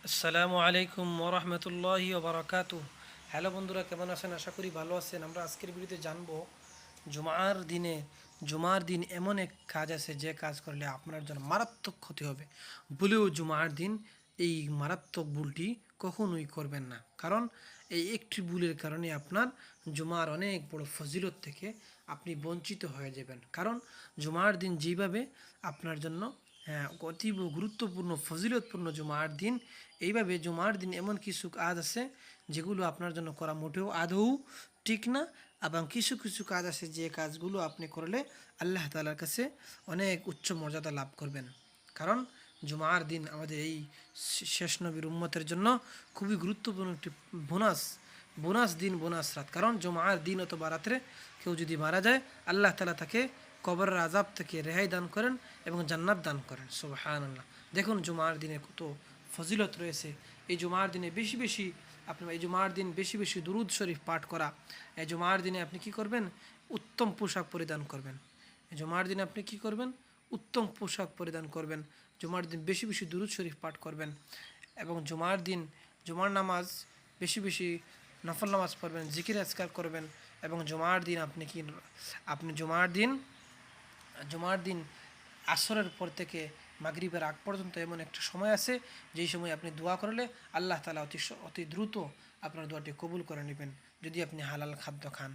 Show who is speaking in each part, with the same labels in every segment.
Speaker 1: আসসালামু আলাইকুম ওরহমতুল্লাহি ওবরাকাতু। হ্যালো বন্ধুরা, কেমন আছেন? আশা করি ভালো আছেন। আমরা আজকের ভিডিওতে জানবো জুমার দিনে জুমার দিন এমন এক কাজ আছে যে কাজ করলে আপনার জন্য মারাত্মক ক্ষতি হবে। ভুলেও জুমার দিন এই মারাত্মক ভুলটি কখনোই করবেন না, কারণ এই একটি ভুলের কারণে আপনার জুমার অনেক বড় ফজিলত থেকে আপনি বঞ্চিত হয়ে যাবেন। কারণ জুমার দিন যেভাবে আপনার জন্য অতীব গুরুত্বপূর্ণ ফজিলতপূর্ণ জুমার দিন, এইভাবে জুমার দিন এমন কিছু কাজ আছে যেগুলো আপনার জন্য করা মোটেও আদৌ ঠিক না, এবং কিছু কিছু কাজ আছে যে কাজগুলো আপনি করলে আল্লাহ তাআলার কাছে অনেক উচ্চ মর্যাদা লাভ করবেন। কারণ জুমার দিন আমাদের এই শেষ নবীর উম্মতের জন্য খুবই গুরুত্বপূর্ণ একটি বোনাস বোনাস দিন, বোনাস রাত। কারণ জুমার দিন অথবা রাত্রে কেউ যদি মারা যায়, আল্লাহ তাআলা তাকে কবরের আযাব থেকে রেহাই দান করেন এবং জান্নাত দান করেন। সুবহানাল্লাহ। দেখুন জুমার দিনে কত ফজিলত রয়েছে। এই জুমার দিনে বেশি বেশি এই জুমার দিন বেশি বেশি দুরূদ শরীফ পাঠ করা। এই জুমার দিনে আপনি কি করবেন? উত্তম পোশাক পরিধান করবেন। এই জুমার দিনে আপনি কি করবেন? উত্তম পোশাক পরিধান করবেন। জুমার দিন বেশি বেশি দুরূদ শরীফ পাঠ করবেন এবং জুমার দিন জুমার নামাজ বেশি বেশি নফল নামাজ পড়বেন, জিকির আজকার করবেন। এবং জুমার দিন আপনি জুমার দিন আসরের পর থেকে মাগরিবের আগ পর্যন্ত এমন একটা সময় আছে যেই সময় আপনি দোয়া করলে আল্লাহ তাআলা অতি দ্রুত আপনার দোয়াটি কবুল করে নেবেন, যদি আপনি হালাল খাদ্য খান।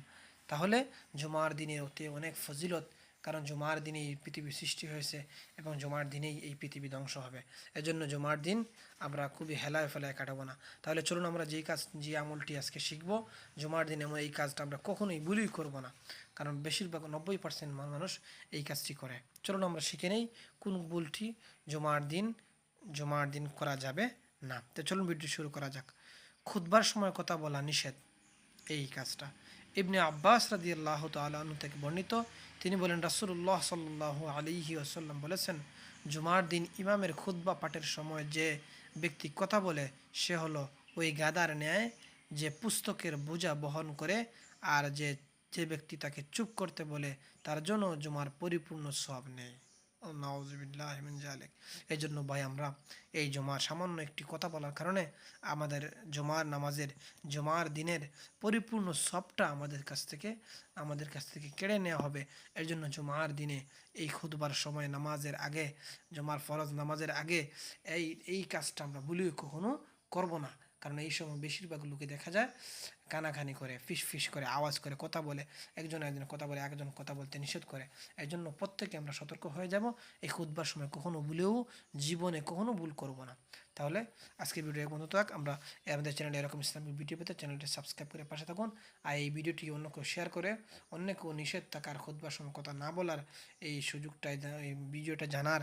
Speaker 1: তাহলে জুমার দিনের অতি অনেক ফজিলত, কারণ জুমার দিনেই এই পৃথিবী সৃষ্টি হয়েছে এবং জুমার দিনেই এই পৃথিবী ধ্বংস হবে। এজন্য জুমার দিন আমরা খুবই হেলায় ফেলায় কাটাবো না। তাহলে চলুন আমরা যে আমলটি আজকে শিখব, জুমার দিনে আমরা এই কাজটা আমরা কখনোই ভুলই করব না, কারণ বেশিরভাগ 90% মানুষ এই কাজটি করে। চলুন আমরা শিখে নেই কোন ভুলটি জুমার দিন করা যাবে না। তো চলুন ভিডিও শুরু করা যাক। খুতবার সময় কথা বলা নিষেধ, এই কাজটা ইবনে আব্বাস রাদিয়াল্লাহু তাআলা আনহু থেকে বর্ণিত। তিনি বলেন, রাসূলুল্লাহ সাল্লাল্লাহু আলাইহি ওয়াসাল্লাম বলেছেন, জুমার দিন ইমামের খুতবা পাঠের সময় যে ব্যক্তি কথা বলে সে হলো ওই গাদার ন্যায় যে পুস্তকের বোঝা বহন করে, আর যে যে ব্যক্তি তাকে চুপ করতে বলে তার জন্য জুমার পরিপূর্ণ সওয়াব নেই। নাউযুবিল্লাহ মিন যালিক। এই জন্য ভাই, আমরা এই জুমার সামান্য একটি কথা বলার কারণে আমাদের জুমার দিনের পরিপূর্ণ সবটা আমাদের কাছ থেকে কেড়ে নেওয়া হবে। এর জন্য জুমার দিনে এই খুতবার সময় নামাজের আগে, জুমার ফরজ নামাজের আগে এই কাজটা আমরা ভুলেও কখনো করব না। কারণ এই সময় বেশিরভাগ লোকে দেখা যায় কানাকানি করে, ফিস ফিস করে, আওয়াজ করে কথা বলে, একজন কথা বলে, একজন কথা বলতে নিষেধ করে। এই জন্য প্রত্যেকে আমরা সতর্ক হয়ে যাব, এই খুতবার সময় কখনো ভুলেও জীবনে কখনো ভুল করব না। তাহলে আজকের ভিডিও বন্ধু থাক। আমরা আমাদের চ্যানেলে এরকম ইসলামিক ভিডিও পেতে চ্যানেলটি সাবস্ক্রাইব করে পাশে থাকুন। আর এই ভিডিওটি অন্য কেউ শেয়ার করে অন্য কেউ নিষেধ থাকার খুতবার সময় কথা না বলার এই সুযোগটাই, এই ভিডিওটা জানার,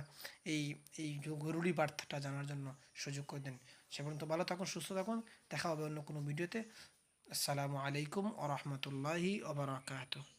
Speaker 1: এই এই জরুরি বার্তাটা জানার জন্য সুযোগ করে দেন। সে পর্যন্ত ভালো থাকুন, সুস্থ থাকুন। দেখা হবে অন্য কোনো ভিডিওতে। আসসালামু আলাইকুম ওয়া রাহমাতুল্লাহি ওয়া বারাকাতুহু।